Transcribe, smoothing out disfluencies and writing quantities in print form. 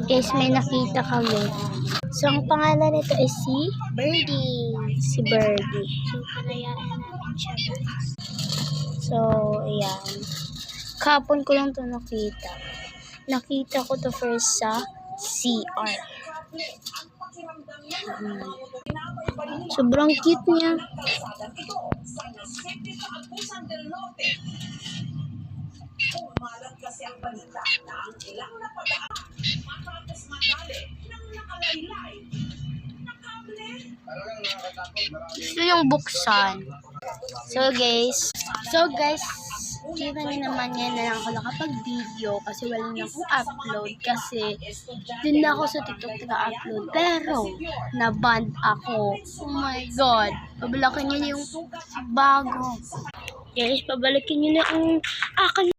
Guys, may nakita kami. So, ang pangalan nito is si Birdie. si Birdie. So, palayaan namin siya, guys. So, ayan. Kahapon ko lang to nakita. Nakita ko to first sa CR. Sobrang cute niya. Gusto yung buksan. So guys, kita niyo naman yan na lang ako nakapag-video kasi wala na akong upload kasi dun na ako sa TikTok naka-upload. Pero, na-ban ako. Oh my God. Pabalikin niyo yung bago. Guys, pabalikin niyo na ang akin